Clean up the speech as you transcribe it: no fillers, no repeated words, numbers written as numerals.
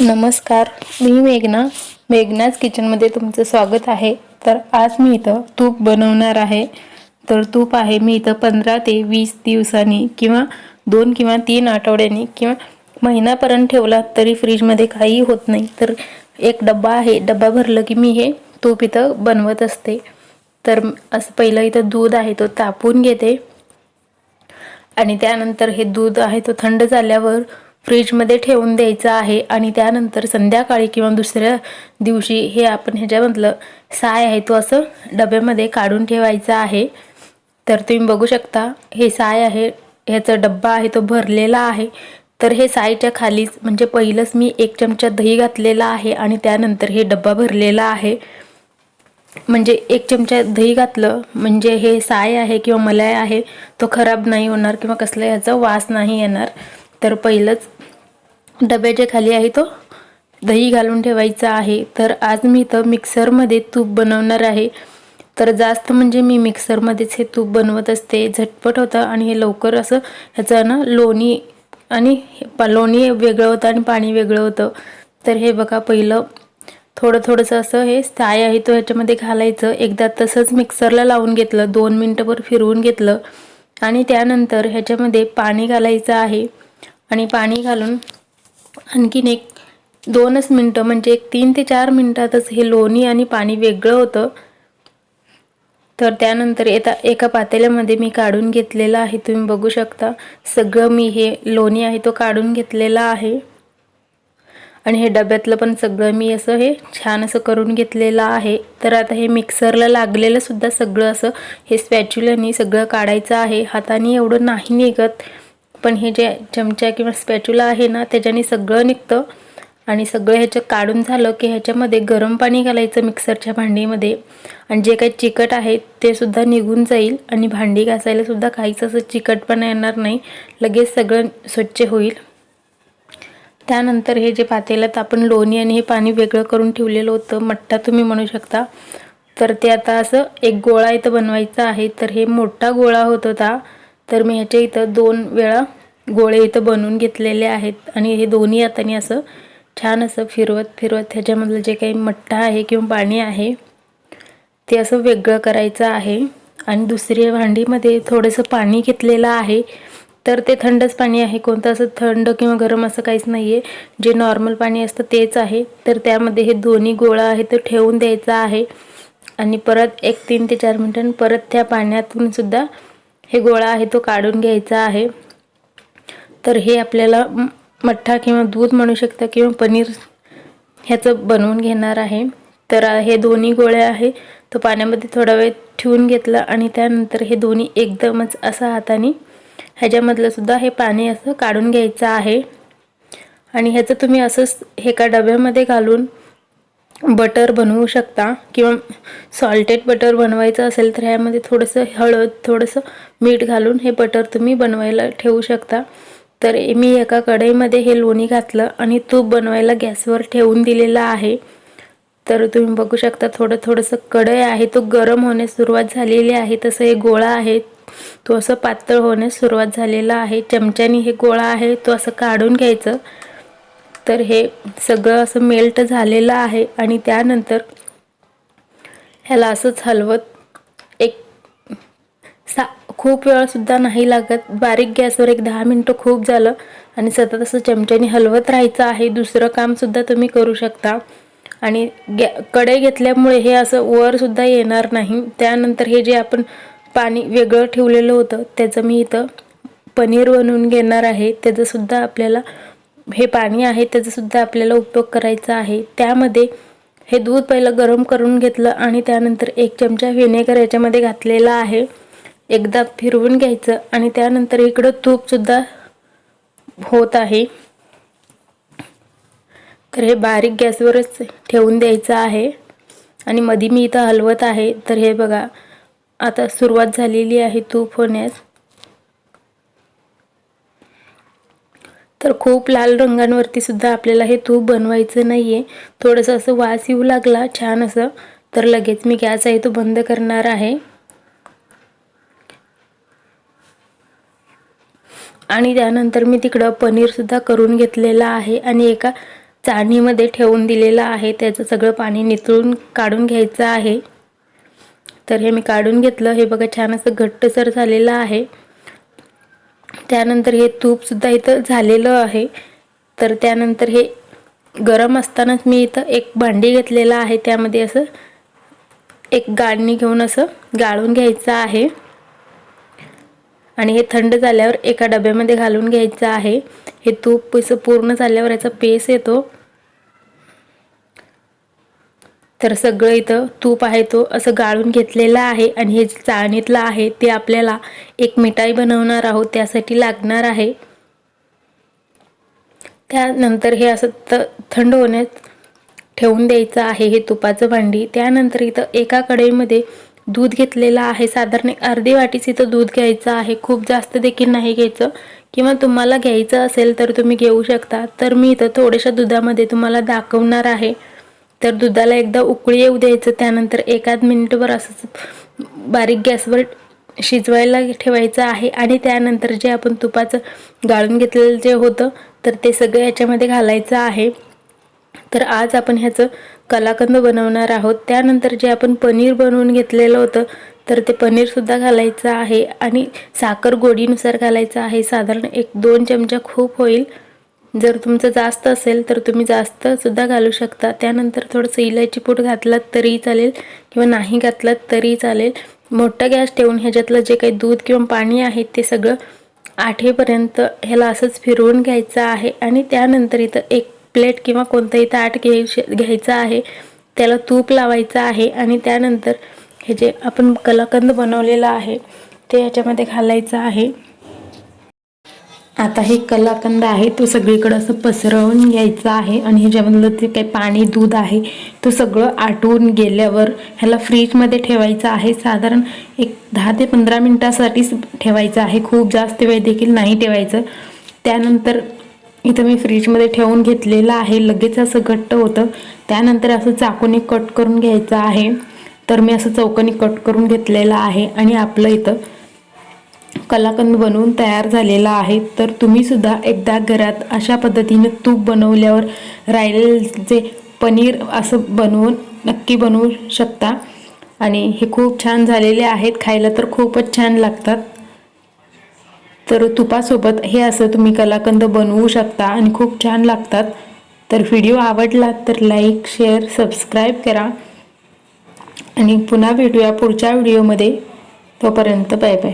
नमस्कार, मी मेघनाच किचनमध्ये तुमचं स्वागत आहे. तर आज मी इथं तूप बनवणार आहे. तर तूप आहे मी इथं 15 ते 20 दिवसांनी किंवा 2 किंवा 3 आठवड्यांनी किंवा महिनापर्यंत ठेवला तरी फ्रीजमध्ये काही होत नाही. तर एक डब्बा आहे, डब्बा भरलं की मी हे तूप इथं बनवत असते. तर असं पहिलं इथं दूध आहे तो तापून घेते आणि त्यानंतर हे दूध आहे तो थंड झाल्यावर फ्रीजमध्ये ठेवून द्यायचं आहे. आणि त्यानंतर संध्याकाळी किंवा दुसऱ्या दिवशी हे आपण ह्याच्यामधलं साय आहे तो असं डब्यामध्ये काढून ठेवायचा आहे. तर तुम्ही बघू शकता हे साय आहे, ह्याचा डब्बा आहे तो भरलेला आहे. तर हे सायच्या खालीच म्हणजे पहिलंच मी 1 चमचा दही घातलेला आहे आणि त्यानंतर हे डब्बा भरलेला आहे. म्हणजे 1 चमचा दही घातलं म्हणजे हे साय आहे किंवा मलाई आहे तो खराब नाही होणार किंवा कसला ह्याचा वास नाही येणार. तर पहिलंच डब्याच्या खाली आहे तो दही घालून ठेवायचा आहे. तर आज मी इथं मिक्सरमध्ये तूप बनवणार आहे. तर जास्त म्हणजे मी मिक्सरमध्येच हे तूप बनवत असते, झटपट होतं आणि हे लवकर असं ह्याचं ना लोणी वेगळं होतं आणि पाणी वेगळं होतं. तर हे बघा पहिलं थोडंसं असं हे साय आहे तो ह्याच्यामध्ये घालायचं. एकदा तसंच मिक्सरला लावून घेतलं, 2 मिनटंभर फिरवून घेतलं आणि त्यानंतर ह्याच्यामध्ये पाणी घालायचं आहे. आणि पाणी घालून आणखीन 2च मिनटं म्हणजे 3 ते 4 मिनटातच हे लोणी आणि पाणी वेगळं होतं. तर त्यानंतर एका पातेल्यामध्ये मी काढून घेतलेलं आहे. तुम्ही बघू शकता सगळं मी हे लोणी आहे तो काढून घेतलेला आहे. आणि हे डब्यातलं पण सगळं मी असं हे छान असं करून घेतलेलं आहे. तर आता हे मिक्सरला लागलेलं सुद्धा सगळं असं हे स्पॅच्युलानी सगळं काढायचं आहे. हाताने एवढं नाही निघत, पण हे जे चमचा किंवा स्पॅच्युला आहे ना त्याच्याने सगळं निघतं. आणि सगळं ह्याचं काढून झालं की ह्याच्यामध्ये गरम पाणी घालायचं मिक्सरच्या भांडीमध्ये आणि जे काही चिकट आहे ते सुद्धा निघून जाईल आणि भांडी घासायला सुद्धा काहीच असं चिकटपणा येणार नाही, लगेच सगळं स्वच्छ होईल. त्यानंतर हे जे पातेल्यात आपण लोणी आणि हे पाणी वेगळं करून ठेवलेलं होतं, मट्टा तुम्ही म्हणू शकता, तर ते आता असं एक गोळा इथं बनवायचा आहे. तर हे मोठा गोळा होत होता, तर मी ह्याच्या इथं 2 वेळा गोळे इथं बनवून घेतलेले आहेत. आणि हे दोन्ही हाताने असं छान असं फिरवत ह्याच्यामधलं जे काही मट्टा आहे किंवा पाणी आहे ते असं वेगळं करायचं आहे. आणि दुसऱ्या भांडीमध्ये थोडंसं पाणी घेतलेलं आहे. तर ते थंडच पाणी आहे, कोणतं असं थंड किंवा गरम असं काहीच नाही आहे, जे नॉर्मल पाणी असतं तेच आहे. तर त्यामध्ये हे दोन्ही गोळा आहे तो ठेवून द्यायचा आहे आणि परत 3 ते 4 मिनिटांनी परत त्या पाण्यातून सुद्धा हे गोळा आहे तो काढून घ्यायचा आहे. तर हे आपल्याला मठ्ठा किंवा दूध म्हणू शकता किंवा पनीर ह्याचं बनवून घेणार आहे. तर हे दोन्ही गोळे आहे तो पाण्यामध्ये थोडा वेळ ठेवून घेतला आणि त्यानंतर हे दोन्ही एकदमच असं हाताने ह्याच्यामधलं सुद्धा हे पाणी असं काढून घ्यायचं आहे. आणि ह्याचं तुम्ही असंच एका डब्यामध्ये घालून बटर बनवू शकता किंवा सॉल्टेड बटर बनवायचं असेल तर ह्यामध्ये थोडंसं हळद, थोडंसं मीठ घालून हे बटर तुम्ही बनवायला ठेवू शकता. तर मी एका कढईमध्ये हे लोणी घातलं आणि तूप बनवायला गॅसवर ठेवून दिलेला आहे. तर तुम्ही बघू शकता थोडंसं कढई आहे तो गरम होण्यास सुरुवात झालेली आहे. तसं हे गोळा आहे तो असं पातळ होण्यास सुरुवात झालेला आहे. चमच्याने हे गोळा आहे तो असं काढून घ्यायचं. तर हे सगळं असं मेल्ट झालेलं आहे आणि त्यानंतर ह्याला असंच हलवत खूप वेळ सुद्धा नाही लागत, बारीक गॅसवर 10 मिनिटं खूप झालं आणि सतत असं चमच्याने हलवत राहायचं आहे. दुसरं काम सुद्धा तुम्ही करू शकता. आणि कढई घेतल्यामुळे हे असं वर सुद्धा येणार नाही. त्यानंतर हे जे आपण पाणी वेगळं ठेवलेलं होतं त्याचं मी इथं पनीर बनवून घेणार आहे. त्याचं सुद्धा आपल्याला हे पाणी आहे त्याचा सुद्धा आपल्याला उपयोग करायचा आहे. त्यामध्ये हे दूध पहिलं गरम करून घेतलं आणि त्यानंतर 1 चमचा व्हिनेगर याच्यामध्ये घातलेला आहे. एकदा फिरवून घ्यायचं आणि त्यानंतर इकडं तूप सुद्धा होत आहे. तर हे बारीक गॅसवरच ठेवून द्यायचं आहे आणि मध्ये मी इथं हलवत आहे. तर हे बघा आता सुरुवात झालेली आहे तूप होण्यास. तर खूप लाल रंगांवरती सुद्धा आपल्याला हे तूप बनवायचं नाहीये. थोडंसं असं वास येऊ लागला छान असं तर लगेच मी गॅस आहे तो बंद करणार आहे. आणि त्यानंतर मी तिकडं पनीर सुद्धा करून घेतलेला आहे आणि एका चाळणीमध्ये ठेवून दिलेलं आहे, त्याचं सगळं पाणी निथळून काढून घ्यायचं आहे। तर हे मी काढून घेतलं। हे बघा छान असं घट्टसर झालेलं आहे। त्यानंतर हे तूपसुद्धा इथं झालेलं आहे। तर त्यानंतर हे गरम असतानाच मी इथं एक भांडी घेतलेलं आहे, त्यामध्ये असं एक गाळणी घेऊन असं गाळून घ्यायचं आहे आणि हे थंड झाल्यावर एका डब्यामध्ये घालून घ्यायचं आहे। हे तूप असं पूर्ण झाल्यावर याचा पेस येतो। तर सगळं इथं तूप आहे तो असं गाळून घेतलेला आहे आणि हे चाळणीतलं आहे ते आपल्याला एक मिठाई बनवणार आहोत, त्यासाठी लागणार आहे। त्यानंतर हे असं थंड होण्यास ठेवून द्यायचं आहे हे तुपाचं भांडी। त्यानंतर इथं एका कढईमध्ये दूध घेतलेलं आहे, साधारण अर्धी वाटीच इथं दूध घ्यायचं आहे, खूप जास्त देखील नाही घ्यायचं, किंवा तुम्हाला घ्यायचं असेल तर तुम्ही घेऊ शकता। तर मी इथं थोड्याशा दुधामध्ये तुम्हाला दाखवणार आहे। तर दुधाला एकदा उकळी येऊ द्यायचं, त्यानंतर एकाद मिनिटभर असं बारीक गॅसवर शिजवायला ठेवायचं आहे आणि त्यानंतर जे आपण तुपाचं गाळून घेतलेलं जे होतं तर ते सगळं याच्यामध्ये घालायचं आहे। तर आज आपण ह्याचं कलाकंद बनवणार आहोत। त्यानंतर जे आपण पनीर बनवून घेतलेलं होतं तर ते पनीरसुद्धा घालायचं आहे आणि साखर गोडीनुसार घालायचं आहे, साधारण 1-2 चमचा खूप होईल। जर तुमचं जास्त असेल तर तुम्ही जास्त सुद्धा घालू शकता। त्यानंतर थोडंसं इलायची पूड घातलात तरी चालेल किंवा नाही घातलात तरी चालेल। मोठा गॅस ठेवून ह्याच्यातलं जे काही दूध किंवा पाणी आहे ते सगळं आठेपर्यंत ह्याला असंच फिरवून घ्यायचं आहे आणि त्यानंतर इथं एक प्लेट किंवा कोणतंही ताट घ्यायचं आहे, त्याला तूप लावायचं आहे आणि त्यानंतर हे जे आपण कलाकंद बनवलेलं आहे ते ह्याच्यामध्ये घालायचं आहे। आता हे कलाकंद आहे तो सगळीकडे असं पसरवून घ्यायचा आहे आणि ह्याच्यामधलं ते काही पाणी दूध आहे तो सगळं आटवून गेल्यावर ह्याला फ्रीजमध्ये ठेवायचं आहे, साधारण एक 10 ते 15 मिनिटासाठीच ठेवायचं आहे, खूप जास्त वेळ देखील नाही ठेवायचं। त्यानंतर इथं मी फ्रीजमध्ये ठेवून घेतलेलं आहे, लगेच असं घट्ट होतं। त्यानंतर असं चाकूने कट करून घ्यायचं आहे। तर मी असं चौकोनी कट करून घेतलेलं आहे आणि आपलं इथं कलाकंद बनवून तयार झालेला आहे। तर तुम्ही सुद्धा एकदा घरात अशा पद्धतीने तूप बनवल्यावर राहिलेले जे पनीर असं बनवून नक्की बनवू शकता आणि हे खूप छान झालेले आहेत, खायला तर खूपच छान लागतात। तर तुपासोबत हे असं तुम्ही कलाकंद बनवू शकता आणि खूप छान लागतात। तर व्हिडिओ आवडला तर लाईक, शेअर, सबस्क्राईब करा आणि पुन्हा भेटूया पुढच्या व्हिडिओमध्ये। तोपर्यंत बाय बाय।